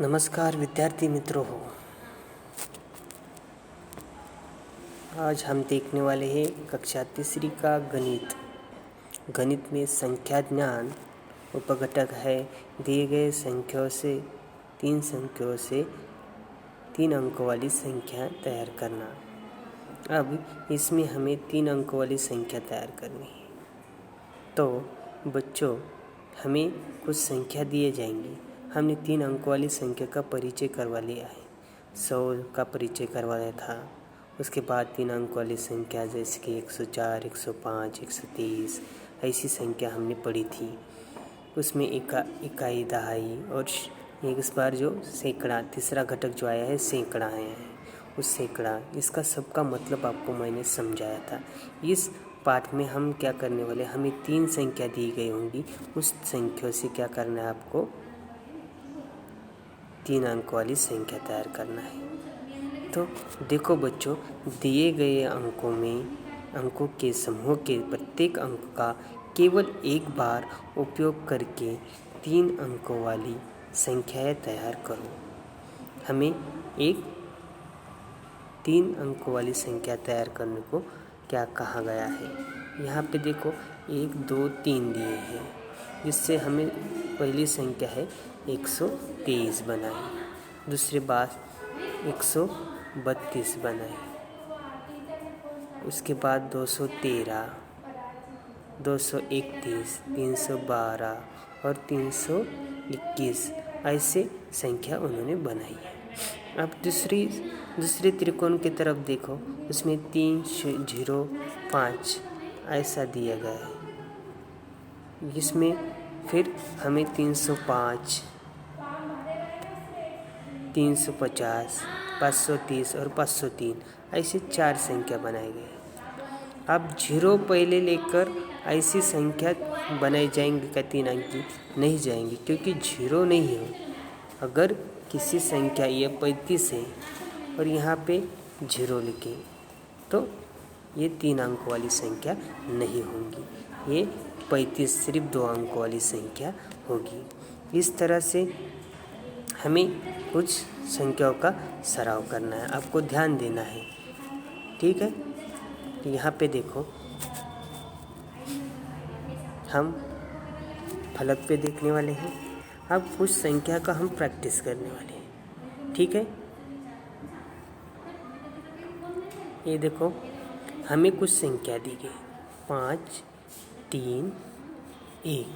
नमस्कार विद्यार्थी मित्रों हो। आज हम देखने वाले हैं कक्षा तीसरी का गणित। गणित में संख्या ज्ञान उपघटक है दिए गए संख्याओं से तीन अंकों वाली संख्या तैयार करना। अब इसमें हमें 3 अंकों वाली संख्या तैयार करनी है। तो बच्चों, हमें कुछ संख्या दिए जाएंगी। हमने 3 अंकों वाली संख्या का परिचय करवा लिया है। 100 का परिचय करवाया था। उसके बाद 3 अंकों वाली संख्या जैसे कि 104, 105, 130 ऐसी संख्या हमने पढ़ी थी। उसमें इकाई, दहाई और इस बार जो सैकड़ा, तीसरा घटक जो आया है सैकड़ा आया है। उस सैकड़ा, इसका सबका मतलब आपको मैंने समझाया था। इस पाठ में हम क्या करने वाले, हमें 3 संख्या दी गई होंगी। उस संख्या से क्या करना है, आपको 3 अंकों वाली संख्या तैयार करना है। तो देखो बच्चों, दिए गए अंकों के समूह के प्रत्येक अंक का केवल एक बार उपयोग करके 3 अंकों वाली संख्याएं तैयार करो। हमें 3 अंकों वाली संख्या तैयार करने को क्या कहा गया है। यहाँ पे देखो 1, 2, 3 दिए हैं, जिससे हमें पहली संख्या है 123 बनाए। दूसरी बात 132 बनाए। उसके बाद 213, 231, 312 और 321 ऐसे संख्या उन्होंने बनाई है। अब दूसरे त्रिकोण की तरफ देखो, उसमें 3, 0, 5 ऐसा दिया गया है। इसमें फिर हमें 305, 350, 530 और 503 ऐसे 4 संख्या बनाए गए। अब 0 पहले लेकर ऐसी संख्या बनाई जाएंगी क्या 3 अंक की? नहीं जाएंगी, क्योंकि 0 नहीं है। अगर किसी संख्या ये 35 है और यहाँ पे 0 लिखे तो ये 3 अंकों वाली संख्या नहीं होगी। ये 35 सिर्फ 2 अंकों वाली संख्या होगी। इस तरह से हमें कुछ संख्याओं का सराव करना है, आपको ध्यान देना है, ठीक है। यहाँ पे देखो, हम फलक पे देखने वाले हैं। अब कुछ संख्या का हम प्रैक्टिस करने वाले हैं, ठीक है। ये देखो, हमें कुछ संख्या दी गई 5, 3, 1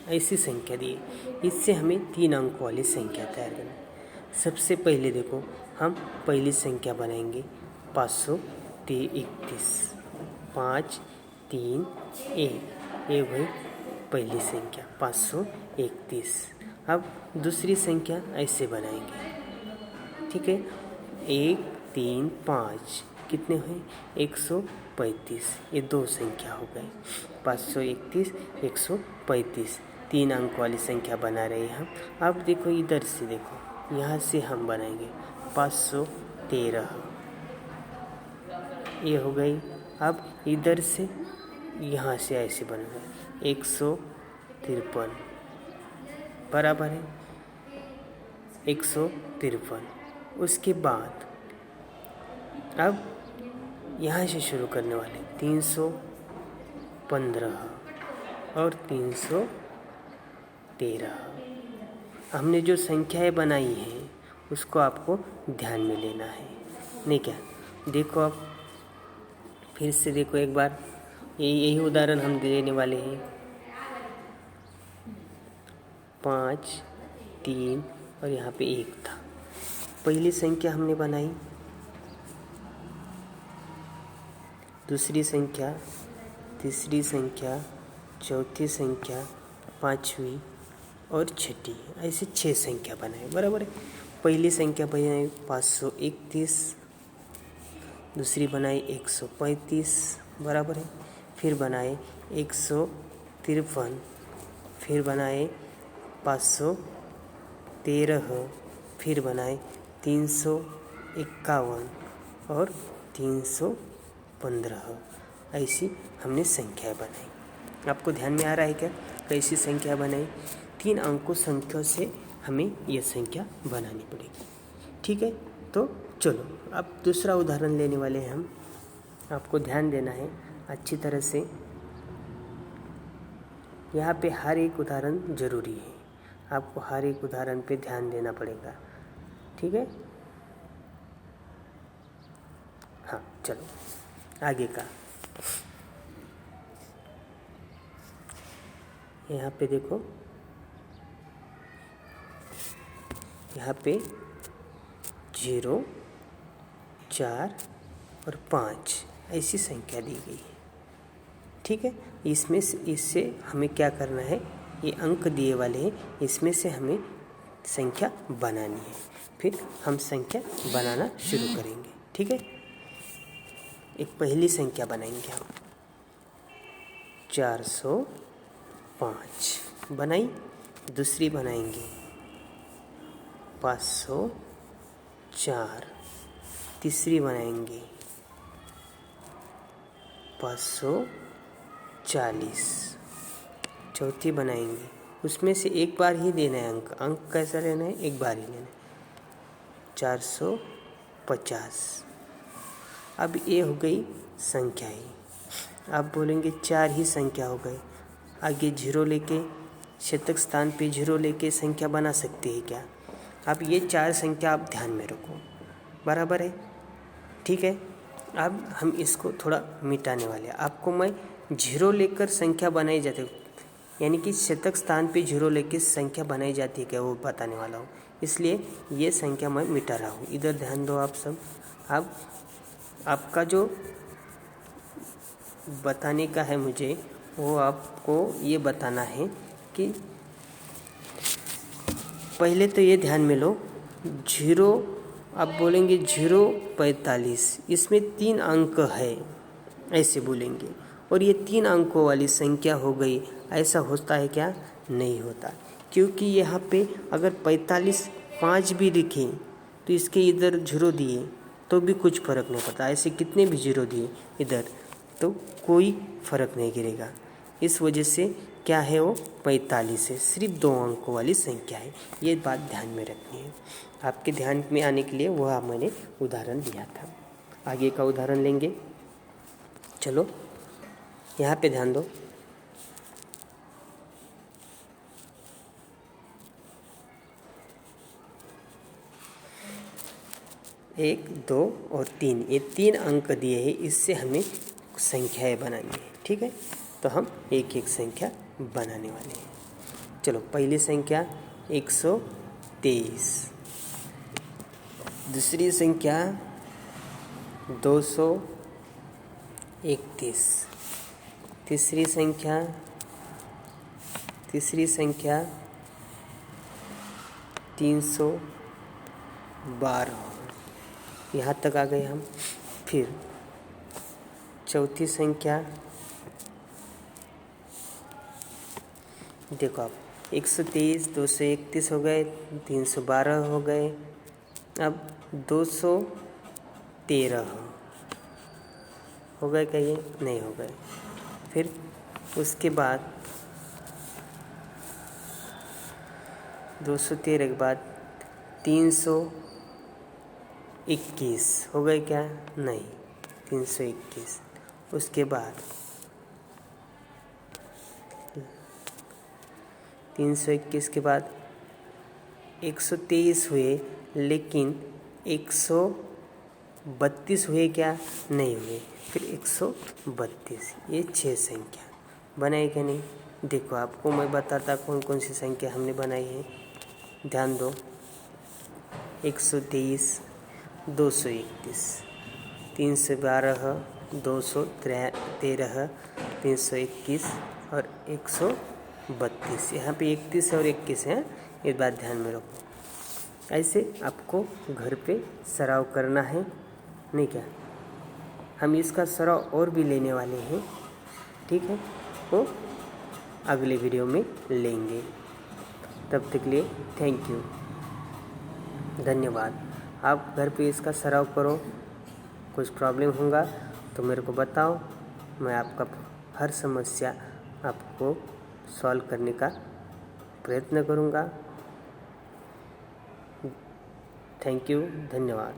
ऐसी संख्या दी है। इससे हमें 3 अंकों वाली संख्या तैयार करनी है। सबसे पहले देखो, हम पहली संख्या बनाएंगे 531। 5, 3, 1 ये वही पहली संख्या 531। अब दूसरी संख्या ऐसे बनाएंगे, ठीक है। 1, 3, 5 कितने हुए? 135। ये 2 संख्या हो गए। 531, 135 3 अंक वाली संख्या बना रहे हैं हम। अब देखो इधर से, देखो यहाँ से हम बनाएंगे 513, ये हो गई। अब इधर से यहाँ से ऐसे बनेगा 153 बराबर है 153। उसके बाद अब यहाँ से शुरू करने वाले 315 और 313। हमने जो संख्याएं बनाई हैं उसको आपको ध्यान में लेना है, नहीं क्या? देखो, अब फिर से देखो एक बार, यही उदाहरण हम देने वाले हैं। 5, 3 और यहाँ पे 1 था। पहली संख्या हमने बनाई, दूसरी संख्या, तीसरी संख्या, चौथी संख्या, पांचवी और छठी, ऐसे 6 संख्या बनाए, बराबर है। पहली संख्या बनाई 531, दूसरी बनाई 135, बराबर है। फिर बनाए 153, फिर बनाए 513, फिर बनाए 351 और 315 ऐसी हमने संख्या बनाई। आपको ध्यान में आ रहा है क्या कैसी संख्या बनाई? 3 अंकों संख्या से हमें ये संख्या बनानी पड़ेगी। ठीक है, तो चलो अब दूसरा उदाहरण लेने वाले हैं हम। आपको ध्यान देना है अच्छी तरह से, यहाँ पे हर एक उदाहरण ज़रूरी है, आपको हर एक उदाहरण पे ध्यान देना पड़ेगा। ठीक है, हाँ चलो आगे का। यहाँ पे देखो, यहाँ पे 0, 4 और 5 ऐसी संख्या दी गई है। ठीक है, इसमें से इससे हमें क्या करना है, ये अंक दिए वाले हैं, इसमें से हमें संख्या बनानी है। फिर हम संख्या बनाना शुरू करेंगे। ठीक है, एक पहली संख्या बनाएंगे हम, 405 बनाई। दूसरी बनाएंगे 504, तीसरी बनाएंगे 540, चौथी बनाएंगे, उसमें से एक बार ही देना है अंक। अंक कैसा लेना है, एक बार ही लेना है, 450। अब ये हो गई संख्या ही, आप बोलेंगे 4 ही संख्या हो गई, आगे 0 लेके शतक स्थान पे 0 लेके संख्या बना सकते हैं क्या? अब ये 4 संख्या आप ध्यान में रखो, बराबर है। ठीक है, अब हम इसको थोड़ा मिटाने वाले हैं। आपको मैं 0 लेकर संख्या बनाई जाती है, यानी कि शतक स्थान पे 0 लेकर संख्या बनाई जाती है क्या, वो बताने वाला हूँ। इसलिए ये संख्या मैं मिटा रहा हूँ। इधर ध्यान दो आप सब। अब आपका जो बताने का है मुझे, वो आपको ये बताना है कि पहले तो ये ध्यान में लो, 0 आप बोलेंगे 045, इसमें 3 अंक है ऐसे बोलेंगे, और ये 3 अंकों वाली संख्या हो गई। ऐसा होता है क्या? नहीं होता, क्योंकि यहाँ पे अगर 45 5 भी लिखें तो इसके इधर 0 दिए तो भी कुछ फ़र्क नहीं पड़ता। ऐसे कितने भी 0 दिए इधर तो कोई फ़र्क नहीं गिरेगा। इस वजह से क्या है, वो 45 है, सिर्फ 2 अंकों वाली संख्या है। ये बात ध्यान में रखनी है। आपके ध्यान में आने के लिए वह मैंने उदाहरण दिया था। आगे का उदाहरण लेंगे। चलो यहाँ पे ध्यान दो। एक, 2 और 3, ये 3 अंक दिए हैं, इससे हमें संख्याएं बनानी है। ठीक है, तो हम एक एक संख्या बनाने वाले हैं। चलो पहली संख्या 123, दूसरी संख्या 231, तीसरी संख्या 312, यहाँ तक आ गए हम। फिर चौथी संख्या देखो आप, 123, 231 हो गए, 312 हो गए, अब 213 हो गए क्या? ये नहीं हो गए। फिर उसके बाद 213 के बाद 321 हो गए क्या? नहीं, 321। उसके बाद 321 के बाद 123 हुए, लेकिन 132 हुए क्या? नहीं हुए। फिर 132, ये 6 संख्या बनाई क्या? नहीं। देखो आपको मैं बताता कौन कौन सी संख्या हमने बनाई है, ध्यान दो। 123, 231, 312, 213, 321 और 132। यहाँ पे 31 और 21 है, ये बात ध्यान में रखो। ऐसे आपको घर पे सराव करना है, नहीं क्या? हम इसका सराव और भी लेने वाले हैं। ठीक है, वो अगले वीडियो में लेंगे। तब तक के लिए थैंक यू, धन्यवाद। आप घर पे इसका सराव करो, कुछ प्रॉब्लम होगा तो मेरे को बताओ, मैं आपका हर समस्या आपको सॉल्व करने का प्रयत्न करूँगा। थैंक यू, धन्यवाद।